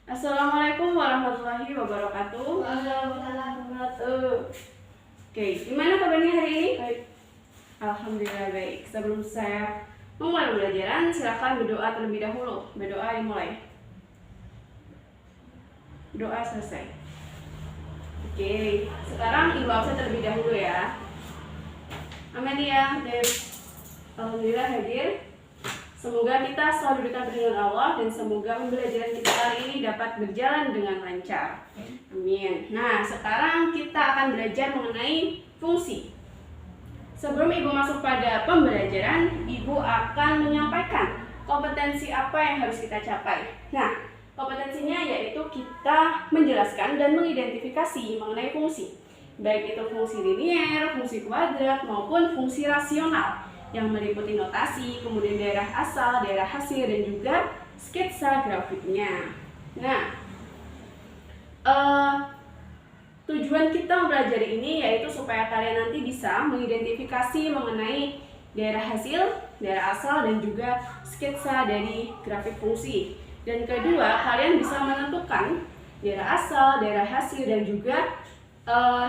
Assalamualaikum warahmatullahi wabarakatuh. Oke, gimana kabarnya hari ini? Baik. Alhamdulillah baik. Sebelum saya memulai pembelajaran, silakan berdoa terlebih dahulu. Berdoa dimulai. Doa selesai. Oke, sekarang ibu absen terlebih dahulu ya. Amelia, Deb. Alhamdulillah hadir. Semoga kita selalu diberikan perlindungan Allah dan semoga pembelajaran kita kali ini dapat berjalan dengan lancar. Amin. Nah, sekarang kita akan belajar mengenai fungsi. Sebelum ibu masuk pada pembelajaran, ibu akan menyampaikan kompetensi apa yang harus kita capai. Nah, kompetensinya yaitu kita menjelaskan dan mengidentifikasi mengenai fungsi. Baik itu fungsi linier, fungsi kuadrat, maupun fungsi rasional yang meliputi notasi, kemudian daerah asal, daerah hasil, dan juga sketsa grafiknya. Nah, tujuan kita mempelajari ini yaitu supaya kalian nanti bisa mengidentifikasi mengenai daerah hasil, daerah asal, dan juga sketsa dari grafik fungsi. Dan kedua, kalian bisa menentukan daerah asal, daerah hasil, dan juga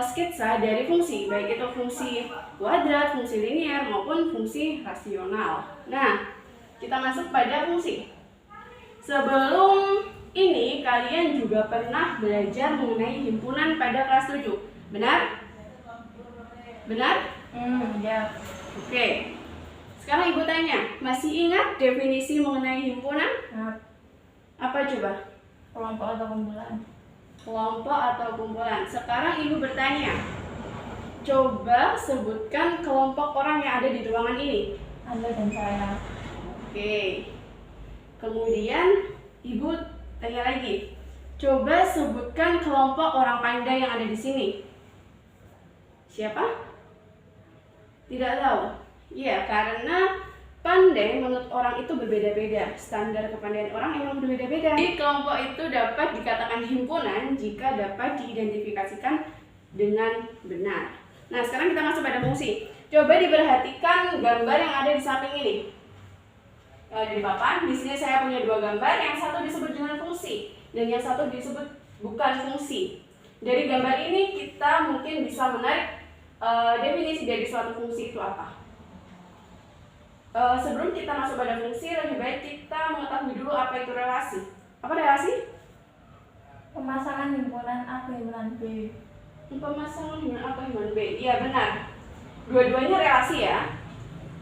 sketsa dari fungsi, baik itu fungsi kuadrat, fungsi linier, maupun fungsi rasional. Nah, kita masuk pada fungsi. Sebelum ini, kalian juga pernah belajar mengenai himpunan pada kelas 7. Benar? Benar? Ya. Oke. Sekarang ibu tanya, masih ingat definisi mengenai himpunan? Nah, Apa coba? kelompok atau kumpulan. Kelompok atau kumpulan. Sekarang ibu bertanya, coba sebutkan kelompok orang yang ada di ruangan ini. Anda dan saya. Oke. Kemudian ibu tanya lagi, coba sebutkan kelompok orang pandai yang ada di sini. Siapa? Tidak tahu. Iya, karena pandai menurut orang itu berbeda-beda. Standar kepandaian orang emang berbeda-beda. Jadi kelompok itu dapat dikatakan himpunan jika dapat diidentifikasikan dengan benar. Nah, sekarang kita masuk pada fungsi. Coba diperhatikan gambar yang ada di samping ini. Di papan, di sini saya punya dua gambar. Yang satu disebut dengan fungsi dan yang satu disebut bukan fungsi. Dari gambar ini kita mungkin bisa menarik definisi dari suatu fungsi itu apa. Sebelum kita masuk pada fungsi, lebih baik kita mengetahui dulu apa itu relasi. Apa relasi? Pemasangan himpunan A ke himpunan B. Pemasangan himpunan A ke himpunan B. Iya benar. Dua-duanya relasi ya.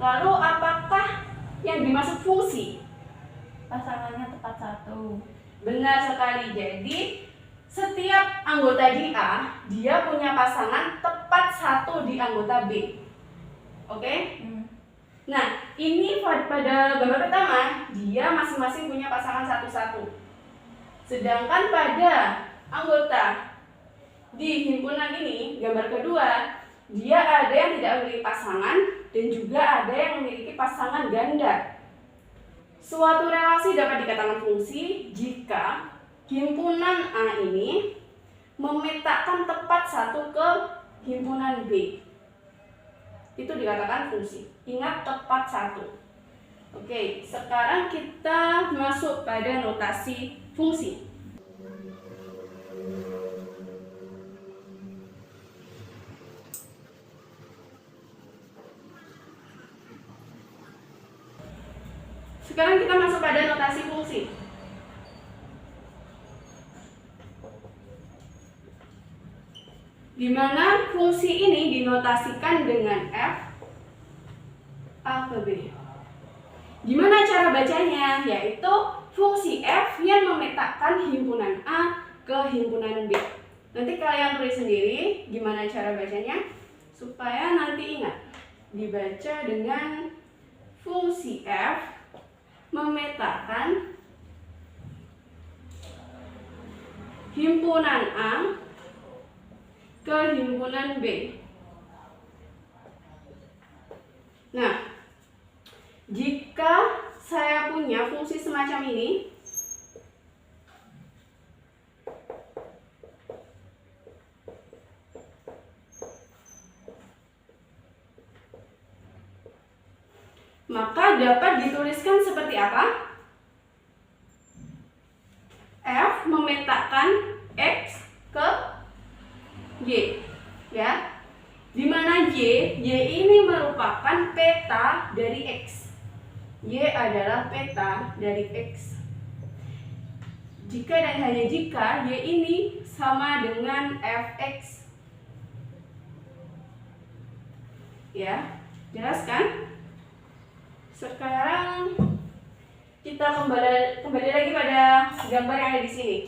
Lalu apakah yang dimaksud fungsi? Pasangannya tepat satu. Benar sekali. Jadi setiap anggota di A, dia punya pasangan tepat satu di anggota B. Oke? Nah, ini pada gambar pertama, dia masing-masing punya pasangan satu-satu. Sedangkan pada anggota di himpunan ini, gambar kedua, dia ada yang tidak memiliki pasangan dan juga ada yang memiliki pasangan ganda. Suatu relasi dapat dikatakan fungsi jika himpunan A ini memetakan tepat satu ke himpunan B. Itu dikatakan fungsi. Ingat, tepat satu. Oke, sekarang kita masuk pada notasi fungsi. Sekarang kita masuk pada notasi fungsi. Di mana fungsi ini dinotasikan dengan F A ke B. Gimana cara bacanya? Yaitu fungsi F yang memetakan himpunan A ke himpunan B. Nanti kalian tulis sendiri gimana cara bacanya supaya nanti ingat. Dibaca dengan fungsi F memetakan himpunan A ke himpunan B. Nah, jika saya punya fungsi semacam ini, maka dapat dituliskan seperti apa? memetakan X ke Y, ya. Di mana Y ini merupakan peta dari X. Y adalah peta dari X. Jika dan hanya jika Y ini sama dengan Fx. Ya, jelas kan? Sekarang kita kembali lagi pada gambar yang ada di sini.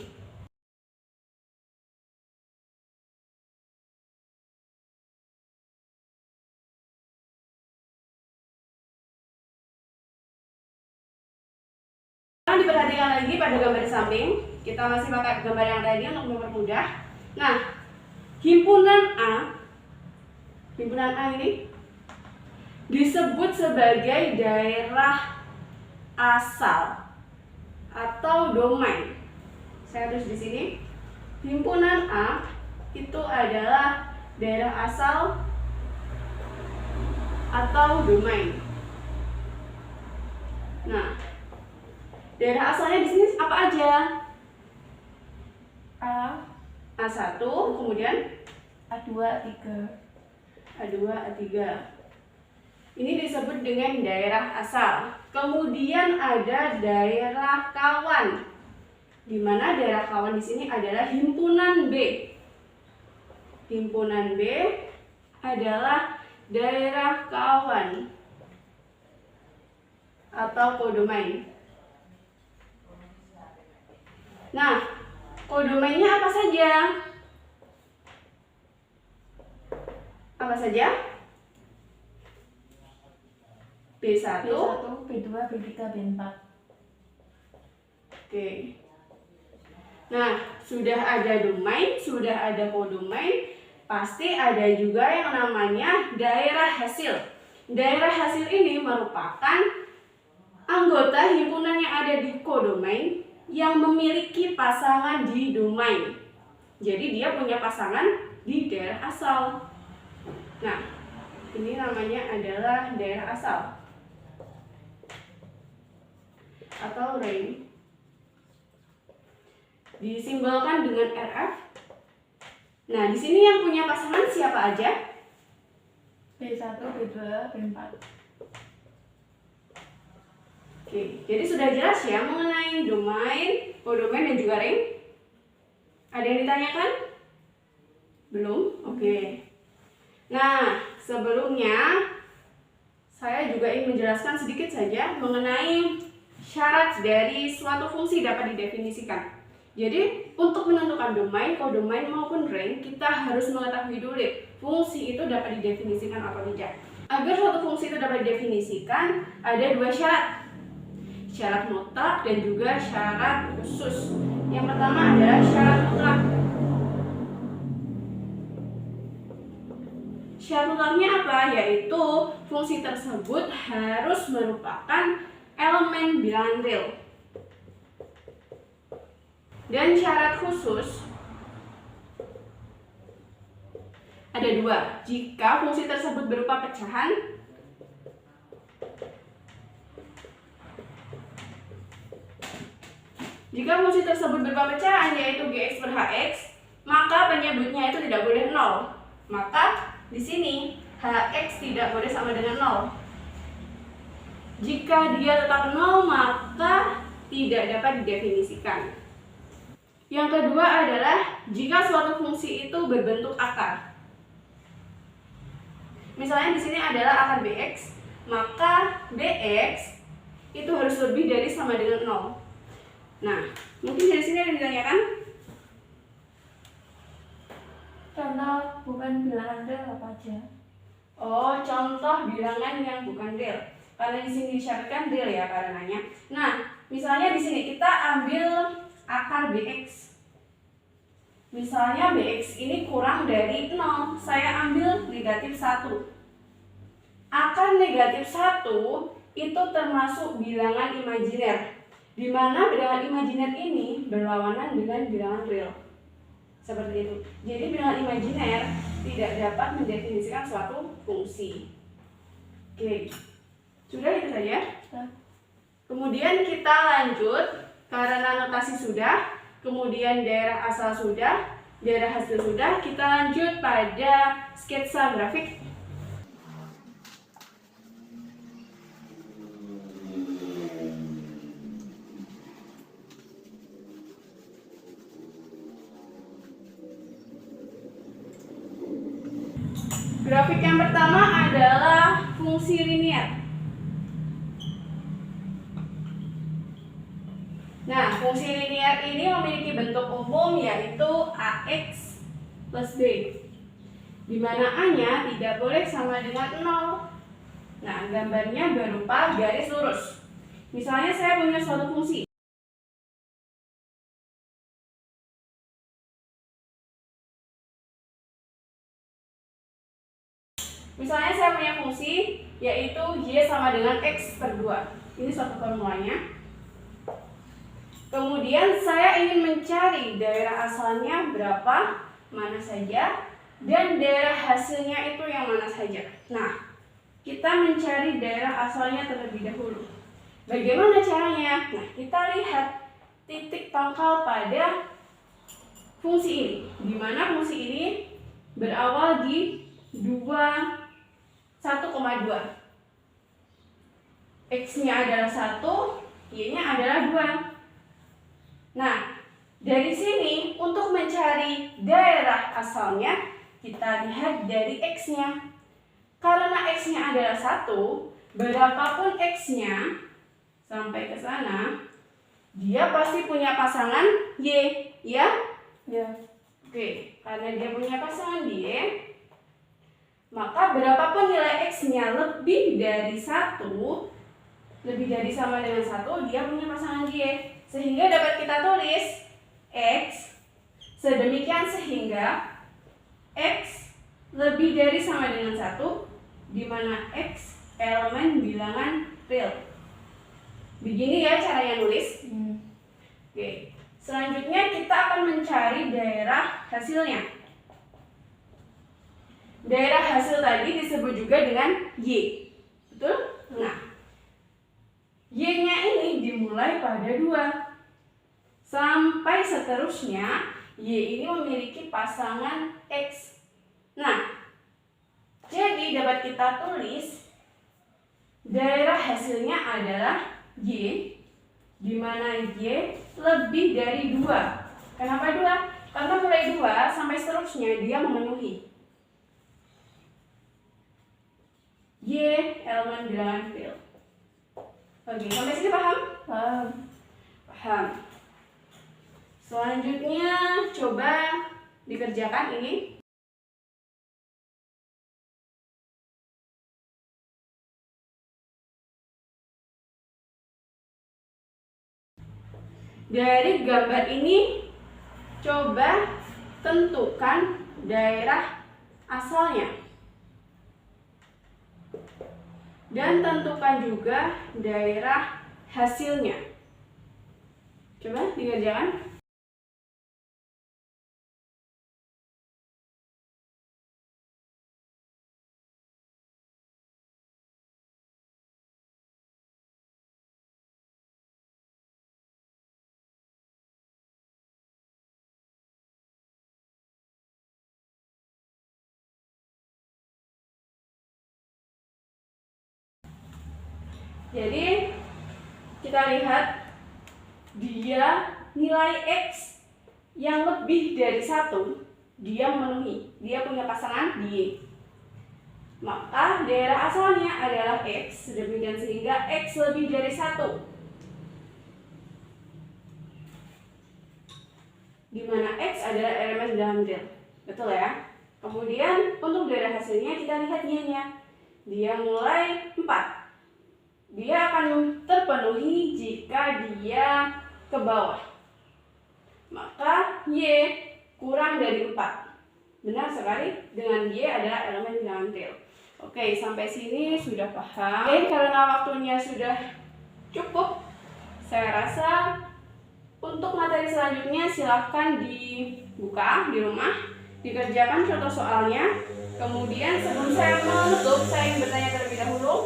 Sekarang diperhatikan lagi pada gambar di samping. Kita masih pakai gambar yang tadi untuk mempermudah. Nah, himpunan A ini disebut sebagai daerah asal atau domain. Saya tulis di sini. Himpunan A itu adalah daerah asal atau domain. Nah, daerah asalnya di sini apa aja? A1, kemudian A2, A3. A2, A3. Ini disebut dengan daerah asal. Kemudian ada daerah kawan. Di mana daerah kawan di sini adalah himpunan B. Himpunan B adalah daerah kawan atau kodomain. Nah, kodomainnya apa saja? Apa saja? B1, B2, B3, B4. Oke. Nah, sudah ada domain, sudah ada kodomain, pasti ada juga yang namanya daerah hasil. Daerah hasil ini merupakan anggota himpunan yang ada di kodomain yang memiliki pasangan di domain. Jadi dia punya pasangan di daerah asal. Nah, ini namanya adalah daerah asal atau ring. Disimbolkan dengan RF. Nah, di sini yang punya pasangan siapa aja? B1, B2, B4. Oke, jadi sudah jelas ya mengenai domain, kodomain dan juga ring. Ada yang ditanyakan? Belum? Oke. Nah, sebelumnya saya juga ingin menjelaskan sedikit saja mengenai syarat dari suatu fungsi dapat didefinisikan. Jadi, untuk menentukan domain, kodomain maupun ring, kita harus mengetahui dulu fungsi itu dapat didefinisikan atau tidak. Agar suatu fungsi itu dapat didefinisikan, ada dua syarat. Syarat mutlak dan juga syarat khusus. Yang pertama adalah syarat mutlak. Syarat mutlaknya apa? Yaitu fungsi tersebut harus merupakan elemen bilangan real. Dan syarat khusus ada dua. Jika fungsi tersebut berupa pecahan, yaitu Gx per Hx, maka penyebutnya itu tidak boleh 0. Maka di sini Hx tidak boleh sama dengan 0. Jika dia tetap 0, maka tidak dapat didefinisikan. Yang kedua adalah jika suatu fungsi itu berbentuk akar. Misalnya di sini adalah akar Bx, maka Bx itu harus lebih dari sama dengan 0. Nah, mungkin dari sini ada yang ditanyakan? Contoh bukan bilangan real apa aja? Oh, contoh bilangan yang bukan real. Karena di sini disyaratkan real ya karenanya. Nah, misalnya di sini kita ambil akar Bx. Misalnya Bx ini kurang dari 0, saya ambil negatif 1. Akar negatif 1 itu termasuk bilangan imajiner, di mana bilangan imajiner ini berlawanan dengan bilangan real. Seperti itu. Jadi bilangan imajiner tidak dapat mendefinisikan suatu fungsi. Oke, sudah itu saja. Kemudian kita lanjut, karena notasi sudah. kemudian daerah asal sudah, daerah hasil sudah. Kita lanjut pada sketsa grafik. Grafik yang pertama adalah fungsi linear. Nah, fungsi linear ini memiliki bentuk umum yaitu AX plus B, di mana A-nya tidak boleh sama dengan 0. Nah, gambarnya berupa garis lurus. Misalnya saya punya suatu fungsi. Misalnya saya punya fungsi yaitu Y sama dengan X per 2. Ini suatu formulanya. Kemudian saya ingin mencari daerah asalnya berapa, mana saja, dan daerah hasilnya itu yang mana saja. Nah, kita mencari daerah asalnya terlebih dahulu. Bagaimana caranya? Nah, kita lihat titik pangkal pada fungsi ini, di mana fungsi ini berawal di 1,2. X-nya adalah 1, Y-nya adalah 2. Nah, dari sini untuk mencari daerah asalnya, kita lihat dari X-nya. Karena X-nya adalah 1, berapapun X-nya sampai ke sana, dia pasti punya pasangan Y, ya? Ya. Oke, karena dia punya pasangan Y, maka berapapun nilai X-nya lebih dari 1, lebih dari sama dengan 1, dia punya pasangan Y. Sehingga dapat kita tulis X sedemikian sehingga X lebih dari sama dengan 1, di mana X elemen bilangan real. Begini ya caranya nulis. Oke. Selanjutnya kita akan mencari daerah hasilnya. Daerah hasil tadi disebut juga dengan Y. Betul? Nah, Y-nya ini dimulai pada 2. Sampai seterusnya, Y ini memiliki pasangan X. Nah, jadi dapat kita tulis daerah hasilnya adalah Y, di mana Y lebih dari 2. Kenapa 2? Karena mulai 2 sampai seterusnya dia memenuhi. Y elemen bilangan real. Oke, sampai sini paham? Paham. Paham. Selanjutnya coba dikerjakan ini. Dari gambar ini coba tentukan daerah asalnya. Dan tentukan juga daerah hasilnya. Coba dikerjakan. Jadi kita lihat dia nilai X yang lebih dari 1, dia memenuhi, dia punya pasangan Y. Maka daerah asalnya adalah X, demikian sehingga X lebih dari 1, di mana X adalah elemen dalam real. Betul ya? Kemudian untuk daerah hasilnya kita lihat Y-nya. Dia mulai 4. Dia akan terpenuhi jika dia ke bawah. Maka Y kurang dari 4. Benar sekali, dengan Y adalah elemen bilangan real. Oke, sampai sini sudah paham. Oke, karena waktunya sudah cukup, saya rasa untuk materi selanjutnya silahkan dibuka di rumah, dikerjakan contoh soalnya. Kemudian sebelum saya menutup, saya ingin bertanya terlebih dahulu,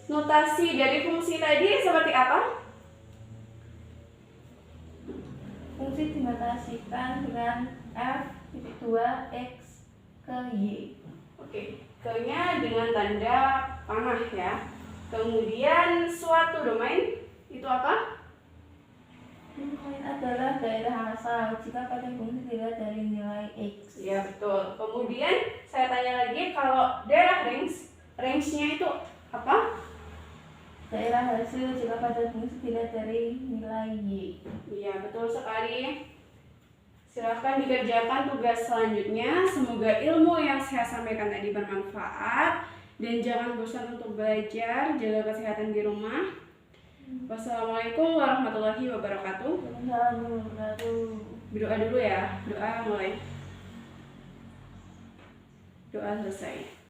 notasi dari fungsi tadi seperti apa? fungsi dinotasikan dengan f(2) x ke y. Oke, ke-nya dengan tanda panah ya. Kemudian suatu domain itu apa? Domain adalah daerah asal jika pada fungsi dilihat dari nilai x. Ya betul. Kemudian saya tanya lagi, kalau daerah range-nya itu apa? Daerah hasil jika pada fungsi dilihat dari nilai y. Iya betul sekali. Silakan dikerjakan tugas selanjutnya. Semoga ilmu yang saya sampaikan tadi bermanfaat dan jangan bosan untuk belajar. Jaga kesehatan di rumah. Wassalamualaikum warahmatullahi wabarakatuh. Berdoa dulu ya. Doa mulai. Doa selesai.